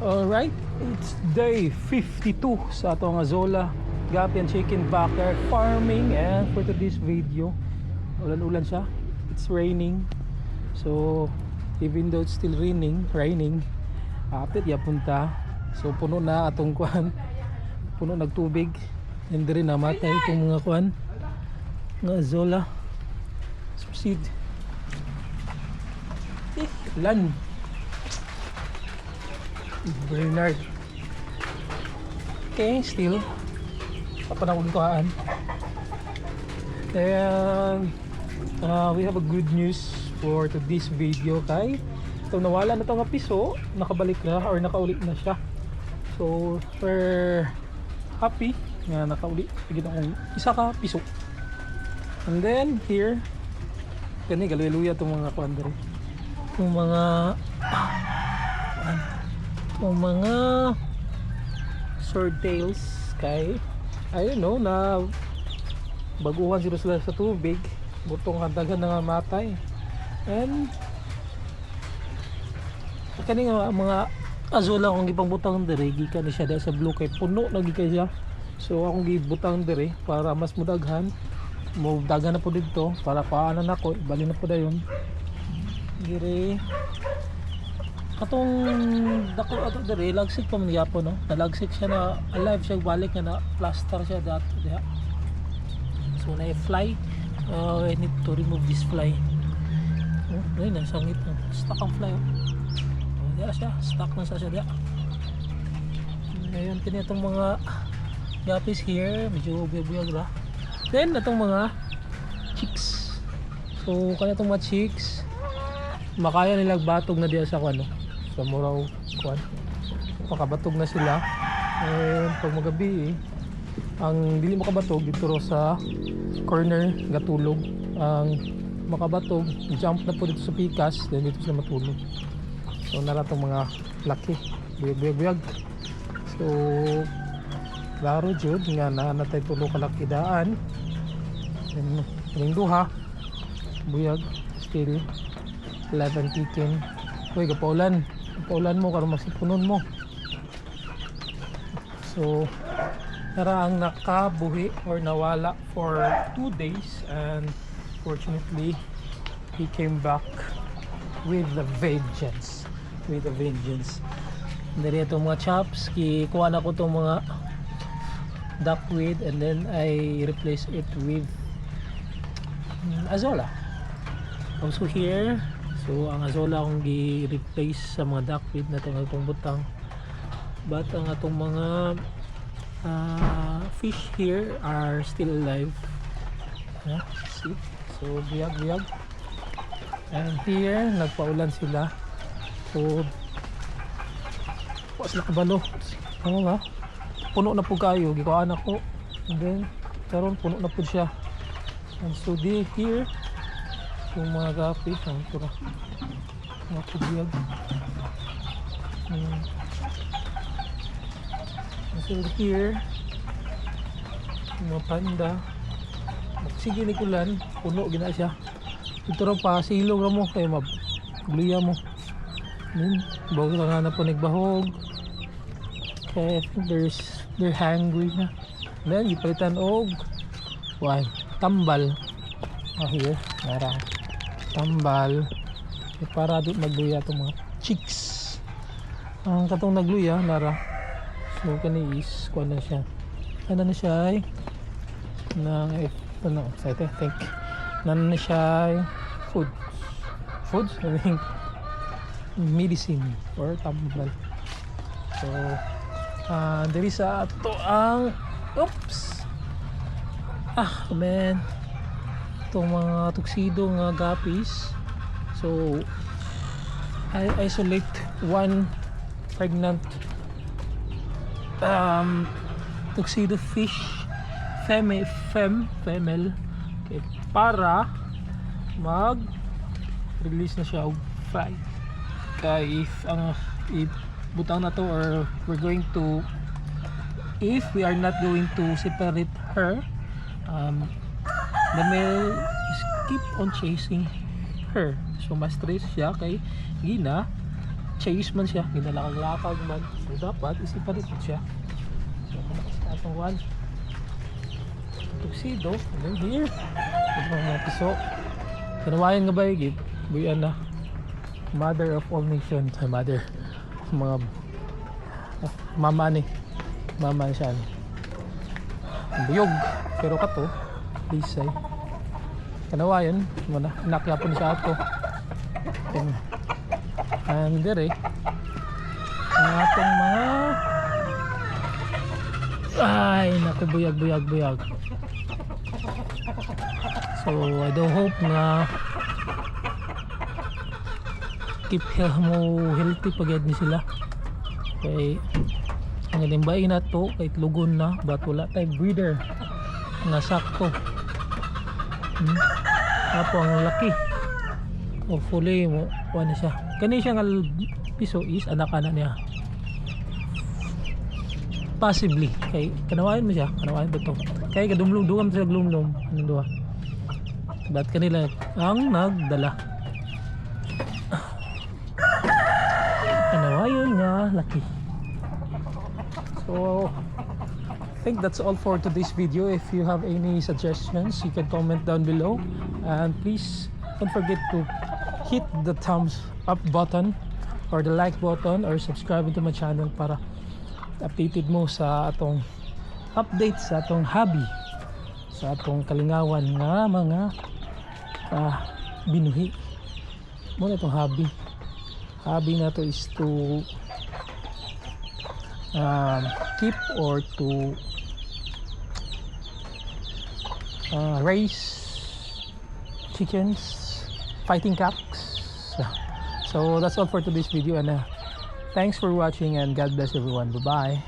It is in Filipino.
Alright, it's day 52 sa atong Azola Gapi and Chicken Backyard Farming. And for today's video, ulan-ulan siya. It's raining. So, even though it's still raining, apit yapunta. So, puno na atong kuan. Puno nagtubig. Hindi rin namatay itong mga kuan. Mga Azola. Proceed. Ulan. Bernard. Okay, still papanahon kuhaan. And we have a good news for today's video kay itong nawala na itong piso, nakabalik na or nakaulit na siya. So we're happy nga nakauli akong isa ka piso. And then here kani galuya itong mga kuan diri. Yung mga swordtails kay I don't know na baguhan sila sa tubig, butong handagan na matay. And kani nga mga Azola akong gipangbutang diri gikan ni siya dahil sa blue kay puno lagi kay siya. So akong gibutang diri para mas mudaghan mo dagan na po dito para paanan nako bali na po dayon giri. Atong dako ato diri lagsik pa man gyapon no. Nalagsik siya na alive siya balik na plaster siya dato diha. So na fly. I need to remove this fly. Oh, ayun sangit na. Stuck ang fly. Oh, diha siya, stuck na siya diha. Ngayon kini itong mga guppies here, medyo buyag ra. Then atong mga chicks. So kaya itong mga chicks makaya nila batog na diha sa ano. Sa muraw kuan makabatog na sila. And pag magabi ang dili makabatog dito ro sa corner gatulog, ang makabatog jump na po dito sa pikas then dito sila matulog. So nara tong mga laki buyag. So laro jud nga natay tulo ka laki daan then ring duha buyag still 11 kicking. Uy, kapaulan mo karon masipunon mo. So tara ang nakabuhi or nawala for 2 days and fortunately he came back with a vengeance. Dari itong mga chops kikuha na ko itong mga duckweed and then I replace it with Azola. Also here, so ang Azola akong gi-replace sa mga duckweed na itong butang. But ang atong mga fish here are still alive. See? So biyag. And here, nagpaulan sila. So sila kabalo. Ano nga? Puno na po kayo. Gikuhaan ako. And then, karon puno na po siya. And so here, yung mga gapi ang pura mga kubiyag. So here mga panda sige ni kulan puno gina siya ito rin pa silong mo kaya magluya mo bago lang na po nagbahog kaya they're hungry na then ipalitan og tambal here nara tambal para doon magluya itong mga chicks. Ang katong nagluya nara so kani is kuha na siya ano na siya ay I think na siya ay foods I think medicine or tambal. So diri sa ato ang man itong mga tuxedo nga guppies. So I isolate one pregnant tuxedo fish female okay, para mag release na siya og fly kay if butang na to or if we are not going to separate her, the male is keep on chasing her. So mas stress siya kay gina chase man siya, ginalakag-lakag man. So dapat isipan dito siya. So sa atong one tuxedo, and then here ito mga piso. Kanawayan nga ba yung buyan na mother of all nations, ay mother mga mama ni mama siya ni buyog pero kato bisay kanawayan mana nakyapon siya ato and dire ang atong mga ay naku buyag. So I do hope na keep mo healthy pagad ni sila kay ang limbay na to kahit lugon na but wala tayong breeder nga sakto apo ang laki hopefully mo na siya kani siya nga piso is anak niya possibly kay kanawayan mo siya kanawayan ba to kay kadumlong-dugam sa glumlom ano duha but kanila ang nagdala kanawayan nga laki. So I think that's all for today's video. If you have any suggestions you can comment down below and please don't forget to hit the thumbs up button or the like button or subscribe to my channel para updated mo sa atong updates sa atong hobby sa atong kalingawan nga mga binuhi mo na itong hobby na to is to keep or to raise chickens, fighting cocks. So that's all for today's video and thanks for watching and God bless everyone. Bye bye.